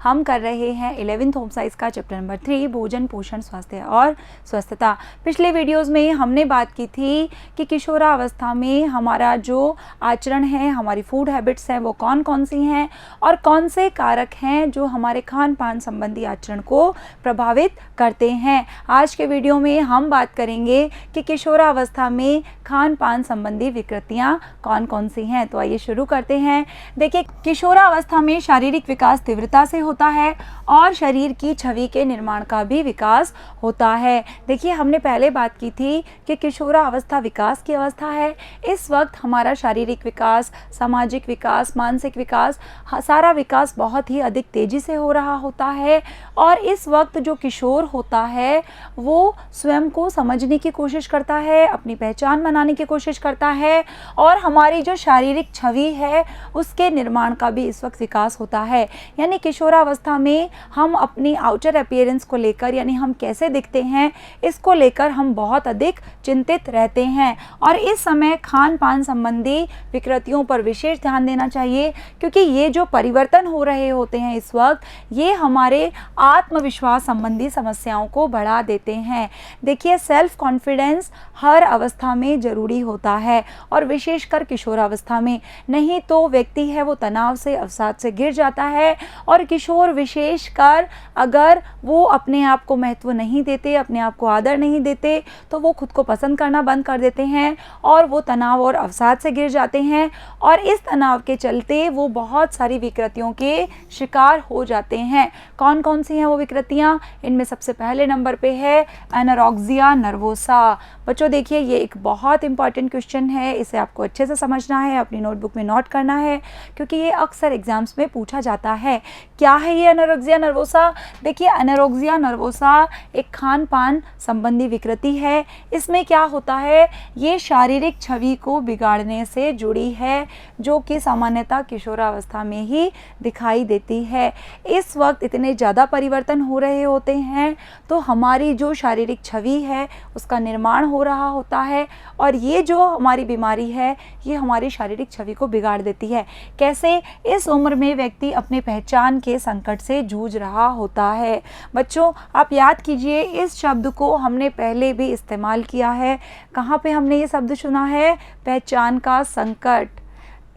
हम कर रहे हैं 11th होम साइंस का चैप्टर नंबर 3 भोजन पोषण स्वास्थ्य और स्वस्थता। पिछले वीडियोस में हमने बात की थी कि किशोरावस्था में हमारा जो आचरण है, हमारी फूड हैबिट्स हैं, वो कौन कौन सी हैं और कौन से कारक हैं जो हमारे खान पान संबंधी आचरण को प्रभावित करते हैं। आज के वीडियो में हम बात करेंगे कि किशोरावस्था में खान पान संबंधी विकृतियाँ कौन कौन सी हैं। तो आइए शुरू करते हैं। देखिए, किशोरावस्था में शारीरिक विकास तीव्रता से होता है और शरीर की छवि के निर्माण का भी विकास होता है। देखिए, हमने पहले बात की थी कि किशोरावस्था विकास की अवस्था है। इस वक्त हमारा शारीरिक विकास, सामाजिक विकास, मानसिक विकास, सारा विकास बहुत ही अधिक तेजी से हो रहा होता है और इस वक्त जो किशोर होता है वो स्वयं को समझने की कोशिश करता है, अपनी पहचान बनाने की कोशिश करता है और हमारी जो शारीरिक छवि है उसके निर्माण का भी इस वक्त विकास होता है। यानी किशोरावस्था में हम अपनी आउटर अपीयरेंस को लेकर, यानी हम कैसे दिखते हैं, इसको लेकर हम बहुत अधिक चिंतित रहते हैं और इस समय खान पान संबंधी विकृतियों पर विशेष ध्यान देना चाहिए, क्योंकि ये जो परिवर्तन हो रहे होते हैं इस वक्त, ये हमारे आत्मविश्वास संबंधी समस्याओं को बढ़ा देते हैं। देखिए, सेल्फ कॉन्फिडेंस हर अवस्था में ज़रूरी होता है और विशेषकर किशोरावस्था में, नहीं तो व्यक्ति है वो तनाव से, अवसाद से गिर जाता है और किशोर विशेषकर अगर वो अपने आप को महत्व नहीं देते, अपने आप को आदर नहीं देते, तो वो खुद को पसंद करना बंद कर देते हैं और वो तनाव और अवसाद से गिर जाते हैं और इस तनाव के चलते वो बहुत सारी विकृतियों के शिकार हो जाते हैं। कौन कौन सी हैं वो विकृतियाँ? इनमें सबसे पहले नंबर पे है एनोरेक्सिया नर्वोसा। बच्चों देखिए, ये एक बहुत इंपॉर्टेंट क्वेश्चन है, इसे आपको अच्छे से समझना है, अपनी नोटबुक में नोट करना है, क्योंकि ये अक्सर एग्जाम्स में पूछा जाता है। क्या है ये एनोरेक्सिया नर्वोसा? देखिए, एनोरेक्सिया नर्वोसा एक खान पान संबंधी विकृति है। इसमें क्या होता है, ये शारीरिक छवि को बिगाड़ने से जुड़ी है, जो कि सामान्यतः किशोरावस्था में ही दिखाई देती है। इस वक्त इतने ज़्यादा परिवर्तन हो रहे होते हैं तो हमारी जो शारीरिक छवि है उसका निर्माण हो रहा होता है और ये जो हमारी बीमारी है ये हमारी शारीरिक छवि को बिगाड़ देती है। कैसे? इस उम्र में व्यक्ति अपने पहचान के संकट से जूझ रहा होता है। बच्चों, आप याद कीजिए, इस शब्द को हमने पहले भी इस्तेमाल किया है। कहाँ पे हमने ये शब्द सुना है? पहचान का संकट।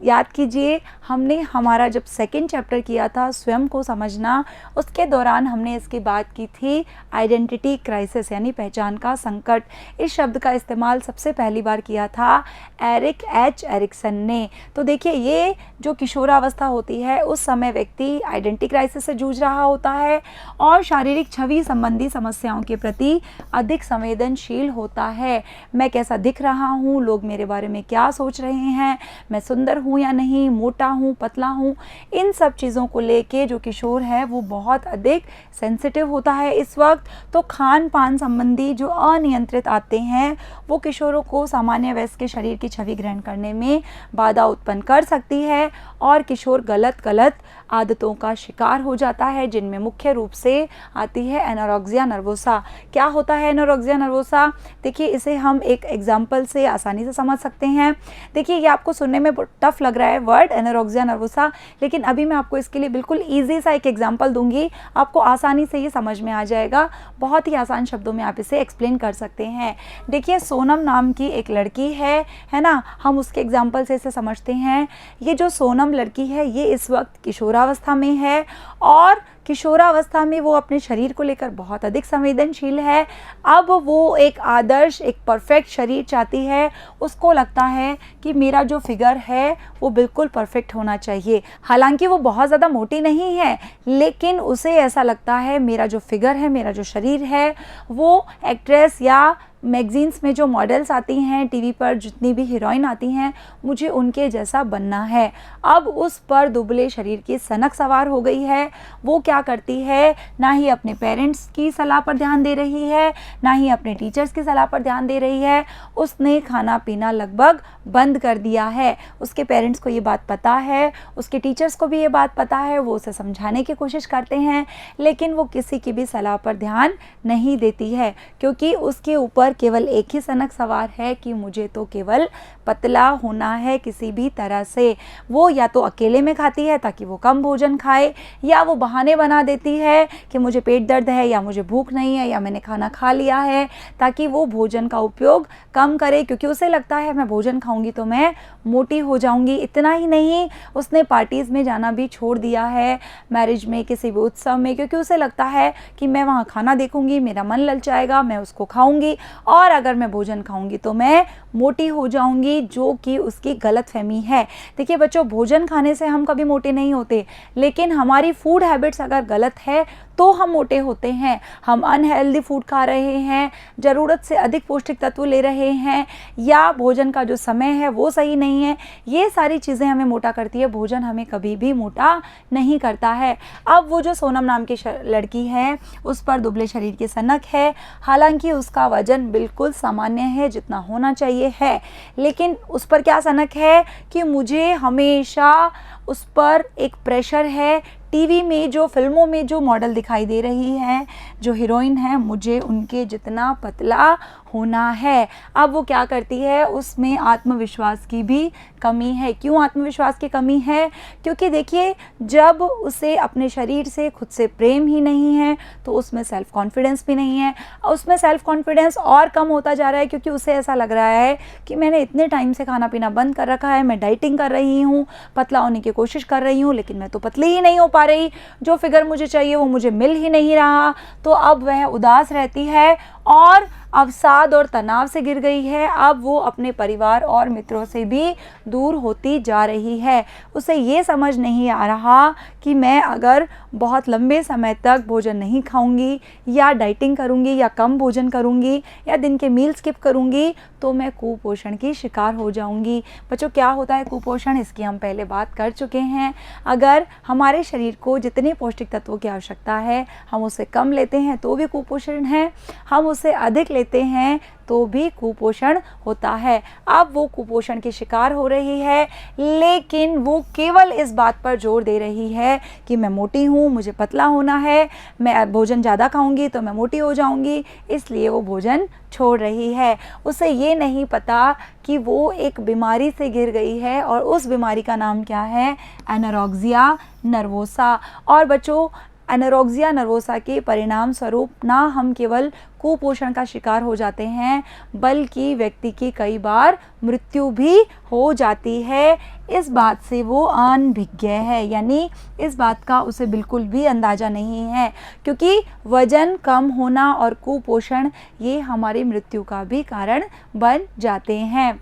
याद कीजिए, हमने हमारा जब सेकंड चैप्टर किया था स्वयं को समझना, उसके दौरान हमने इसकी बात की थी आइडेंटिटी क्राइसिस, यानी पहचान का संकट। इस शब्द का इस्तेमाल सबसे पहली बार किया था एरिक एच एरिक्सन ने। तो देखिए, ये जो किशोरावस्था होती है उस समय व्यक्ति आइडेंटिटी क्राइसिस से जूझ रहा होता है और शारीरिक छवि संबंधी समस्याओं के प्रति अधिक संवेदनशील होता है। मैं कैसा दिख रहा हूँ, लोग मेरे बारे में क्या सोच रहे हैं, मैं सुंदर हूँ या नहीं, मोटा हूँ, पतला हूँ, इन सब चीज़ों को लेके जो किशोर है वो बहुत अधिक सेंसिटिव होता है इस वक्त। तो खान पान संबंधी जो अनियंत्रित आते हैं वो किशोरों को सामान्य वयस्क के शरीर की छवि ग्रहण करने में बाधा उत्पन्न कर सकती है और किशोर गलत आदतों का शिकार हो जाता है, जिनमें मुख्य रूप से आती है एनोरेक्सिया नर्वोसा। क्या होता है एनोरेक्सिया नर्वोसा? देखिए, इसे हम एक एग्जाम्पल से आसानी से समझ सकते हैं। देखिए, ये आपको सुनने में टफ लग रहा है वर्ड एनोरेक्सिया नर्वोसा, लेकिन अभी मैं आपको इसके लिए बिल्कुल ईजी सा एक एग्जाम्पल दूंगी, आपको आसानी से ये समझ में आ जाएगा। बहुत ही आसान शब्दों में आप इसे एक्सप्लेन कर सकते हैं। देखिए, सोनम नाम की एक लड़की है ना, हम उसके एग्जाम्पल से इसे समझते हैं। ये जो सोनम लड़की है ये इस वक्त किशोरावस्था में है और किशोरावस्था में वो अपने शरीर को लेकर बहुत अधिक संवेदनशील है। अब वो एक आदर्श, एक परफेक्ट शरीर चाहती है। उसको लगता है कि मेरा जो फिगर है वो बिल्कुल परफेक्ट होना चाहिए। हालांकि वो बहुत ज़्यादा मोटी नहीं है, लेकिन उसे ऐसा लगता है मेरा जो फिगर है, मेरा जो शरीर है, वो एक्ट्रेस या मैगजीन्स में जो मॉडल्स आती हैं, टीवी पर जितनी भी हीरोइन आती हैं, मुझे उनके जैसा बनना है। अब उस पर दुबले शरीर की सनक सवार हो गई है। वो क्या करती है, ना ही अपने पेरेंट्स की सलाह पर ध्यान दे रही है, ना ही अपने टीचर्स की सलाह पर ध्यान दे रही है। उसने खाना पीना लगभग बंद कर दिया है। उसके पेरेंट्स को ये बात पता है, उसके टीचर्स को भी ये बात पता है, वो उसे समझाने की कोशिश करते हैं, लेकिन वो किसी की भी सलाह पर ध्यान नहीं देती है, क्योंकि उसके ऊपर पर केवल एक ही सनक सवार है कि मुझे तो केवल पतला होना है किसी भी तरह से। वो या तो अकेले में खाती है ताकि वो कम भोजन खाए, या वो बहाने बना देती है कि मुझे पेट दर्द है या मुझे भूख नहीं है या मैंने खाना खा लिया है, ताकि वो भोजन का उपयोग कम करे, क्योंकि उसे लगता है मैं भोजन खाऊंगी तो मैं मोटी हो जाऊंगी। इतना ही नहीं, उसने पार्टीज़ में जाना भी छोड़ दिया है, मैरिज में, किसी भी उत्सव में, क्योंकि उसे लगता है कि मैं वहाँ खाना देखूंगी, मेरा मन ललचाएगा, मैं उसको खाऊंगी और अगर मैं भोजन खाऊंगी तो मैं मोटी हो जाऊंगी, जो कि उसकी गलतफहमी है। देखिए बच्चों, भोजन खाने से हम कभी मोटे नहीं होते, लेकिन हमारी फूड हैबिट्स अगर गलत है तो हम मोटे होते हैं। हम अनहेल्दी फूड खा रहे हैं, ज़रूरत से अधिक पौष्टिक तत्व ले रहे हैं, या भोजन का जो समय है वो सही नहीं है। ये सारी चीज़ें हमें मोटा करती है, भोजन हमें कभी भी मोटा नहीं करता है। अब वो जो सोनम नाम की लड़की है, उस पर दुबले शरीर की सनक है, हालांकि उसका वजन बिल्कुल सामान्य है, जितना होना चाहिए है, लेकिन उस पर क्या सनक है कि मुझे हमेशा उस पर एक प्रेशर है। टीवी में जो, फिल्मों में जो मॉडल दिखाई दे रही हैं, जो हीरोइन है, मुझे उनके जितना पतला होना है। अब वो क्या करती है, उसमें आत्मविश्वास की भी कमी है। क्यों आत्मविश्वास की कमी है? क्योंकि देखिए, जब उसे अपने शरीर से, खुद से प्रेम ही नहीं है तो उसमें सेल्फ कॉन्फिडेंस भी नहीं है। उसमें सेल्फ कॉन्फिडेंस और कम होता जा रहा है, क्योंकि उसे ऐसा लग रहा है कि मैंने इतने टाइम से खाना पीना बंद कर रखा है, मैं डाइटिंग कर रही हूँ, पतला होने की कोशिश कर रही हूँ, लेकिन मैं तो पतली ही नहीं हो पा रही, जो फिगर मुझे चाहिए वो मुझे मिल ही नहीं रहा। तो अब वह उदास रहती है और अवसाद और तनाव से गिर गई है। अब वो अपने परिवार और मित्रों से भी दूर होती जा रही है। उसे ये समझ नहीं आ रहा कि मैं अगर बहुत लंबे समय तक भोजन नहीं खाऊंगी, या डाइटिंग करूंगी, या कम भोजन करूंगी, या दिन के मील स्किप करूंगी, तो मैं कुपोषण की शिकार हो जाऊंगी। बच्चों, क्या होता है कुपोषण, इसकी हम पहले बात कर चुके हैं। अगर हमारे शरीर को जितने पौष्टिक तत्वों की आवश्यकता है हम उसे कम लेते हैं तो भी कुपोषण है, हम उसे अधिक लेते हैं तो भी कुपोषण होता है। अब वो कुपोषण की शिकार हो रही है, लेकिन वो केवल इस बात पर जोर दे रही है कि मैं मोटी हूँ, मुझे पतला होना है, मैं भोजन ज़्यादा खाऊंगी तो मैं मोटी हो जाऊंगी, इसलिए वो भोजन छोड़ रही है। उसे ये नहीं पता कि वो एक बीमारी से घिर गई है, और उस बीमारी का नाम क्या है? Anorexia nervosa. और बच्चों, एनोरेक्सिया नर्वोसा के परिणाम स्वरूप ना हम केवल कुपोषण का शिकार हो जाते हैं, बल्कि व्यक्ति की कई बार मृत्यु भी हो जाती है। इस बात से वो अनभिज्ञ है, यानी इस बात का उसे बिल्कुल भी अंदाज़ा नहीं है, क्योंकि वजन कम होना और कुपोषण ये हमारी मृत्यु का भी कारण बन जाते हैं।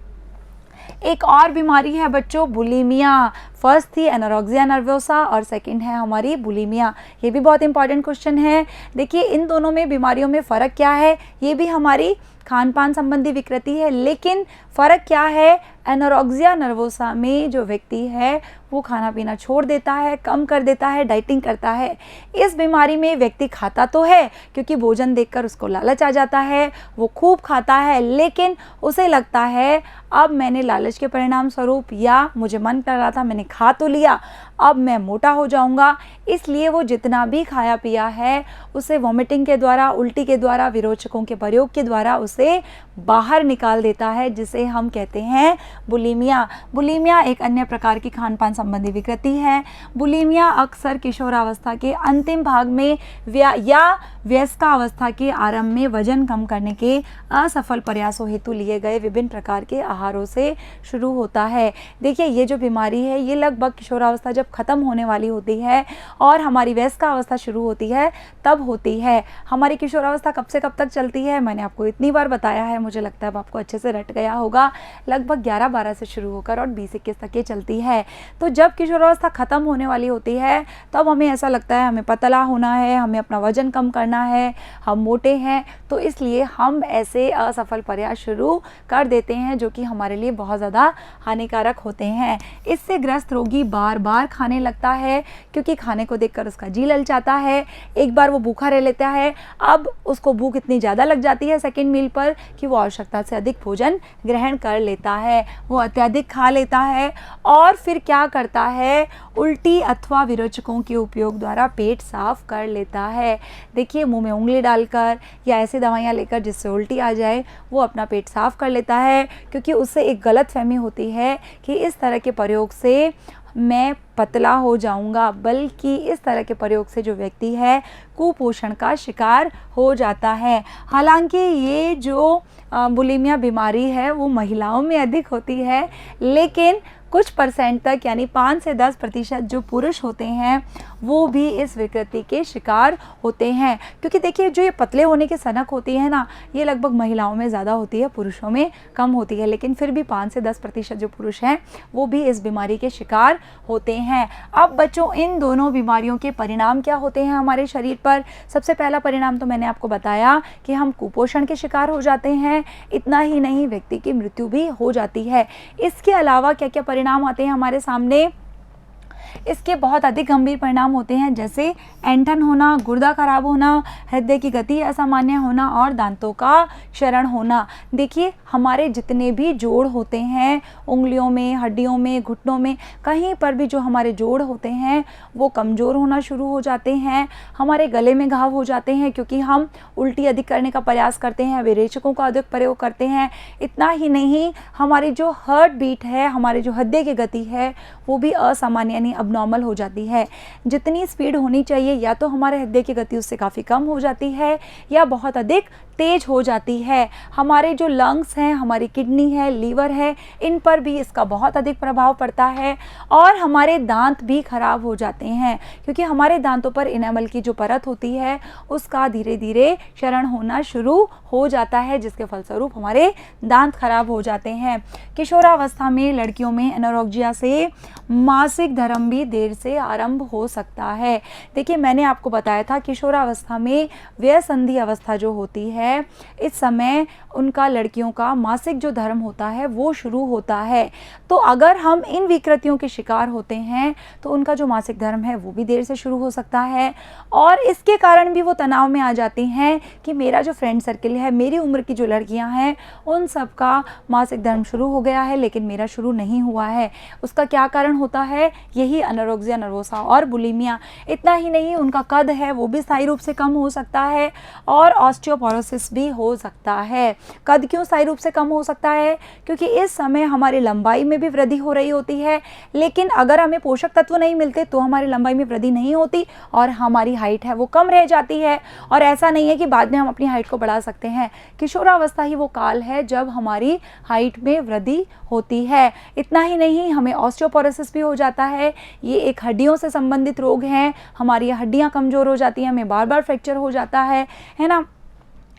एक और बीमारी है बच्चों, बुलिमिया। फर्स्ट थी एनोरेक्सिया नर्वोसा और सेकंड है हमारी बुलिमिया। ये भी बहुत इंपॉर्टेंट क्वेश्चन है। देखिए, इन दोनों में बीमारियों में फ़र्क क्या है? ये भी हमारी खान पान संबंधी विकृति है, लेकिन फ़र्क क्या है? एनोरेक्सिया नर्वोसा में जो व्यक्ति है वो खाना पीना छोड़ देता है, कम कर देता है, डाइटिंग करता है। इस बीमारी में व्यक्ति खाता तो है, क्योंकि भोजन देखकर उसको लालच आ जाता है, वो खूब खाता है, लेकिन उसे लगता है अब मैंने लालच के परिणाम स्वरूप, या मुझे मन कर रहा था मैंने खा तो लिया, अब मैं मोटा हो जाऊंगा, इसलिए वो जितना भी खाया पिया है उसे वॉमिटिंग के द्वारा, उल्टी के द्वारा, विरोचकों के प्रयोग के द्वारा उसे बाहर निकाल देता है, जिसे हम कहते हैं बुलिमिया। बुलिमिया एक अन्य प्रकार की खान पान संबंधी विकृति है। बुलिमिया अक्सर किशोरावस्था के अंतिम भाग में या वयस्कावस्था के आरंभ में वजन कम करने के असफल प्रयासों हेतु लिए गए विभिन्न प्रकार के आहारों से शुरू होता है। देखिए, ये जो बीमारी है ये लगभग किशोरावस्था जब खत्म होने वाली होती है और हमारी वयस्कावस्था शुरू होती है तब होती है। हमारी किशोरावस्था कब से कब तक चलती है, मैंने आपको इतनी बार बताया है, मुझे लगता है अब आपको अच्छे से रट गया होगा। लगभग 11-12 से शुरू होकर और 20-21 तक ये चलती है। तो जब किशोरावस्था खत्म होने वाली होती है तब हमें ऐसा लगता है हमें पतला होना है, हमें अपना वजन कम करना है, हम मोटे हैं, तो इसलिए हम ऐसे असफल प्रयास शुरू कर देते हैं जो कि हमारे लिए बहुत ज़्यादा हानिकारक होते हैं। इससे ग्रस्त रोगी बार बार खाने लगता है क्योंकि खाने को देखकर उसका जी ललचाता है। एक बार वो भूखा रह लेता है, अब उसको भूख इतनी ज़्यादा लग जाती है सेकंड मील पर कि वो आवश्यकता से अधिक भोजन ग्रहण कर लेता है, वो अत्यधिक खा लेता है और फिर क्या करता है, उल्टी अथवा विरोचकों के उपयोग द्वारा पेट साफ कर लेता है। देखिए, मुंह में उंगली डालकर या ऐसी दवाइयाँ लेकर जिससे उल्टी आ जाए, वो अपना पेट साफ कर लेता है, क्योंकि उससे एक गलतफहमी होती है कि इस तरह के प्रयोग से मैं पतला हो जाऊंगा, बल्कि इस तरह के प्रयोग से जो व्यक्ति है कुपोषण का शिकार हो जाता है। हालांकि ये जो बुलिमिया बीमारी है वो महिलाओं में अधिक होती है, लेकिन कुछ परसेंट तक यानी 5 से 10% जो पुरुष होते हैं वो भी इस विकृति के शिकार होते हैं। क्योंकि देखिए, जो ये पतले होने की सनक होती है ना, ये लगभग महिलाओं में ज़्यादा होती है, पुरुषों में कम होती है, लेकिन फिर भी 5 से 10% जो पुरुष हैं वो भी इस बीमारी के शिकार होते हैं। अब बच्चों, इन दोनों बीमारियों के परिणाम क्या होते हैं हमारे शरीर पर? सबसे पहला परिणाम तो मैंने आपको बताया कि हम कुपोषण के शिकार हो जाते हैं। इतना ही नहीं, व्यक्ति की मृत्यु भी हो जाती है। इसके अलावा क्या क्या परिणाम आते हैं हमारे सामने? इसके बहुत अधिक गंभीर परिणाम होते हैं, जैसे ऐंठन होना, गुर्दा खराब होना, हृदय की गति असामान्य होना और दांतों का क्षरण होना। देखिए, हमारे जितने भी जोड़ होते हैं, उंगलियों में, हड्डियों में, घुटनों में, कहीं पर भी जो हमारे जोड़ होते हैं वो कमज़ोर होना शुरू हो जाते हैं। हमारे गले में घाव हो जाते हैं क्योंकि हम उल्टी अधिक करने का प्रयास करते हैं, विरेचकों का अधिक प्रयोग करते हैं। इतना ही नहीं, हमारी जो हार्ट बीट है, हमारे जो हृदय की गति है, वो भी असामान्य यानी अबनॉर्मल हो जाती है। जितनी स्पीड होनी चाहिए, या तो हमारे हृदय की गति उससे काफ़ी कम हो जाती है या बहुत अधिक तेज हो जाती है। हमारे जो लंग्स हैं, हमारी किडनी है, लीवर है, इन पर भी इसका बहुत अधिक प्रभाव पड़ता है और हमारे दांत भी खराब हो जाते हैं, क्योंकि हमारे दांतों पर इनेमल की जो परत होती है उसका धीरे धीरे क्षरण होना शुरू हो जाता है, जिसके फलस्वरूप हमारे दांत खराब हो जाते हैं। किशोरावस्था में लड़कियों में एनोरेक्सिया से मासिक धर्म भी देर से आरंभ हो सकता है। देखिए, मैंने आपको बताया था किशोरावस्था में व्यसंधि अवस्था जो होती है, इस समय उनका लड़कियों का मासिक जो धर्म होता है वो शुरू होता है। तो अगर हम इन विकृतियों के शिकार होते हैं तो उनका जो मासिक धर्म है वो भी देर से शुरू हो सकता है और इसके कारण भी वो तनाव में आ जाती हैं कि मेरा जो फ्रेंड सर्किल है, मेरी उम्र की जो लड़कियां हैं, उन सब का मासिक धर्म शुरू हो गया है लेकिन मेरा शुरू नहीं हुआ है। उसका क्या कारण होता है? यही एनोरेक्सिया नर्वोसा और बुलिमिया। इतना ही नहीं, उनका कद है वो भी स्थायी रूप से कम हो सकता है और ऑस्टियोपोरोसिस भी हो सकता है। कद क्यों स्थायी रूप से कम हो सकता है? क्योंकि इस समय हमारी लंबाई में भी वृद्धि हो रही होती है, लेकिन अगर हमें पोषक तत्व नहीं मिलते तो हमारी लंबाई में वृद्धि नहीं होती और हमारी हाइट है वो कम रह जाती है। और ऐसा नहीं है कि बाद में हम अपनी हाइट को बढ़ा सकते हैं। किशोरावस्था ही वो काल है जब हमारी हाइट में वृद्धि होती है। इतना ही नहीं, हमें ऑस्टियोपोरोसिस भी हो जाता है। ये एक हड्डियों से संबंधित रोग हैं। हमारी हड्डियां कमज़ोर हो जाती हैं, हमें बार बार फ्रैक्चर हो जाता है ना।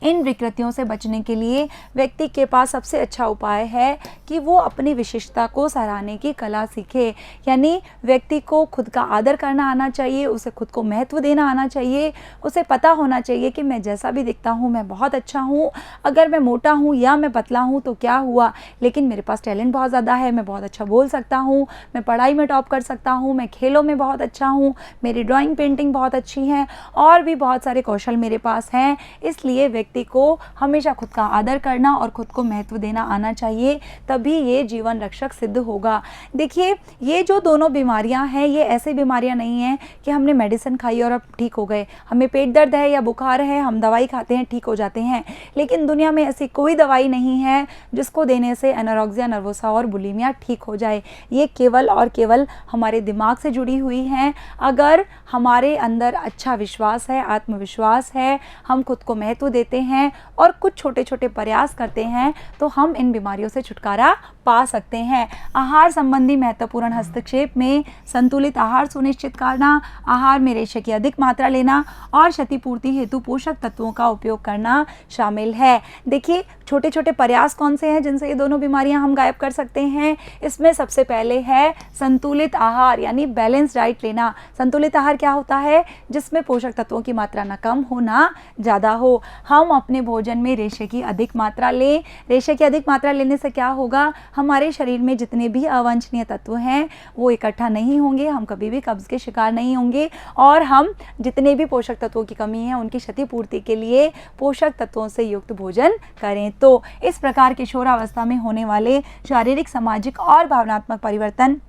इन विकृतियों से बचने के लिए व्यक्ति के पास सबसे अच्छा उपाय है कि वो अपनी विशिष्टता को सराहने की कला सीखे। यानी व्यक्ति को खुद का आदर करना आना चाहिए, उसे खुद को महत्व देना आना चाहिए। उसे पता होना चाहिए कि मैं जैसा भी दिखता हूँ मैं बहुत अच्छा हूँ। अगर मैं मोटा हूँ या मैं पतला हूँ तो क्या हुआ, लेकिन मेरे पास टैलेंट बहुत ज़्यादा है। मैं बहुत अच्छा बोल सकता हूँ, मैं पढ़ाई में टॉप कर सकता हूँ, मैं खेलों में बहुत अच्छा हूँ, मेरी ड्राइंग पेंटिंग बहुत अच्छी है और भी बहुत सारे कौशल मेरे पास हैं। इसलिए व्यक्ति को हमेशा खुद का आदर करना और खुद को महत्व देना आना चाहिए, तभी ये जीवन रक्षक सिद्ध होगा। देखिए, ये जो दोनों बीमारियां हैं ये ऐसी बीमारियां नहीं हैं कि हमने मेडिसिन खाई और अब ठीक हो गए। हमें पेट दर्द है या बुखार है, हम दवाई खाते हैं, ठीक हो जाते हैं। लेकिन दुनिया में ऐसी कोई दवाई नहीं है जिसको देने से एनोरेक्सिया नर्वोसा और बुलिमिया ठीक हो जाए। ये केवल और केवल हमारे दिमाग से जुड़ी हुई हैं। अगर हमारे अंदर अच्छा विश्वास है, आत्मविश्वास है, हम खुद को महत्व देते हैं और कुछ छोटे छोटे प्रयास करते हैं तो हम इन बीमारियों से छुटकारा पा सकते हैं। आहार संबंधी महत्वपूर्ण हस्तक्षेप में संतुलित आहार सुनिश्चित करना, आहार में रेशे की अधिक मात्रा लेना और क्षतिपूर्ति हेतु पोषक तत्वों का उपयोग करना शामिल है। देखिए, छोटे छोटे प्रयास कौन से हैं जिनसे ये दोनों बीमारियां हम गायब कर सकते हैं? इसमें सबसे पहले है संतुलित आहार यानी बैलेंस डाइट लेना। संतुलित आहार क्या होता है? जिसमें पोषक तत्वों की मात्रा ना कम हो ना ज़्यादा हो। हम अपने भोजन में रेशे की अधिक मात्रा लें। रेशे की अधिक मात्रा लेने से क्या होगा? हमारे शरीर में जितने भी अवांछनीय तत्व हैं वो इकट्ठा नहीं होंगे, हम कभी भी कब्ज़ के शिकार नहीं होंगे और हम जितने भी पोषक तत्वों की कमी है उनकी क्षतिपूर्ति के लिए पोषक तत्वों से युक्त भोजन करें। तो इस प्रकार किशोरावस्था में होने वाले शारीरिक, सामाजिक और भावनात्मक परिवर्तन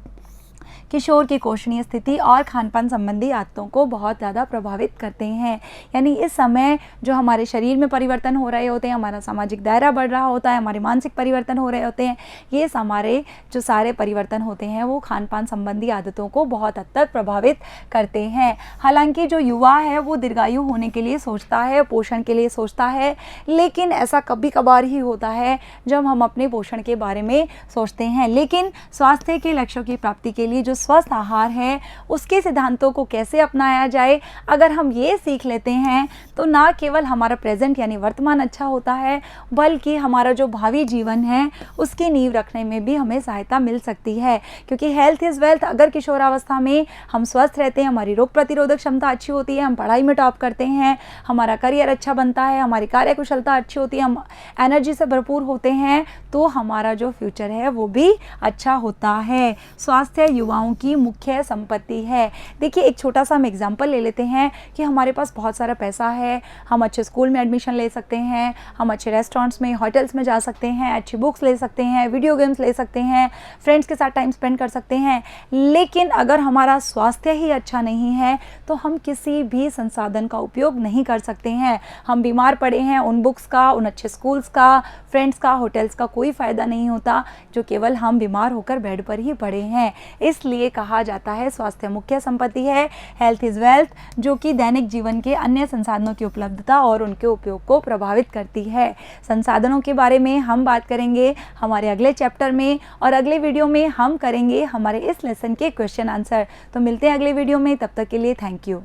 किशोर की कोषणीय स्थिति और खानपान संबंधी आदतों को बहुत ज़्यादा प्रभावित करते हैं। यानी इस समय जो हमारे शरीर में परिवर्तन हो रहे होते हैं, हमारा सामाजिक दायरा बढ़ रहा होता है, हमारे मानसिक परिवर्तन हो रहे होते हैं, ये हमारे जो सारे परिवर्तन होते हैं वो खानपान संबंधी आदतों को बहुत हद तक प्रभावित करते हैं। हालांकि जो युवा है वो दीर्घायु होने के लिए सोचता है, पोषण के लिए सोचता है, लेकिन ऐसा कभी कभार ही होता है जब हम अपने पोषण के बारे में सोचते हैं। लेकिन स्वास्थ्य के लक्ष्यों की प्राप्ति के लिए जो स्वस्थ आहार है उसके सिद्धांतों को कैसे अपनाया जाए, अगर हम ये सीख लेते हैं तो ना केवल हमारा प्रेजेंट यानी वर्तमान अच्छा होता है, बल्कि हमारा जो भावी जीवन है उसकी नींव रखने में भी हमें सहायता मिल सकती है। क्योंकि हेल्थ इज़ वेल्थ। अगर किशोरावस्था में हम स्वस्थ रहते हैं, हमारी रोग प्रतिरोधक क्षमता अच्छी होती है, हम पढ़ाई में टॉप करते हैं, हमारा करियर अच्छा बनता है, हमारी कार्यकुशलता अच्छी होती है, हम एनर्जी से भरपूर होते हैं, तो हमारा जो फ्यूचर है वो भी अच्छा होता है। स्वास्थ्य युवाओं की मुख्य संपत्ति है। देखिए एक छोटा सा हम एग्जांपल ले लेते हैं कि हमारे पास बहुत सारा पैसा है, हम अच्छे स्कूल में एडमिशन ले सकते हैं, हम अच्छे रेस्टोरेंट्स में, होटल्स में जा सकते हैं, अच्छी बुक्स ले सकते हैं, वीडियो गेम्स ले सकते हैं, फ्रेंड्स के साथ टाइम स्पेंड कर सकते हैं, लेकिन अगर हमारा स्वास्थ्य ही अच्छा नहीं है तो हम किसी भी संसाधन का उपयोग नहीं कर सकते हैं। हम बीमार पड़े हैं, उन बुक्स का, उन अच्छे स्कूल्स का, फ्रेंड्स का, होटल्स का कोई फ़ायदा नहीं होता, जो केवल हम बीमार होकर बेड पर ही पड़े हैं। इसलिए कहा जाता है स्वास्थ्य मुख्य संपत्ति है, हेल्थ इज़ वेल्थ, जो कि दैनिक जीवन के अन्य संसाधनों की उपलब्धता और उनके उपयोग को प्रभावित करती है। संसाधनों के बारे में हम बात करेंगे हमारे अगले चैप्टर में, और अगले वीडियो में हम करेंगे हमारे इस लेसन के क्वेश्चन आंसर। तो मिलते हैं अगले वीडियो में, तब तक के लिए थैंक यू।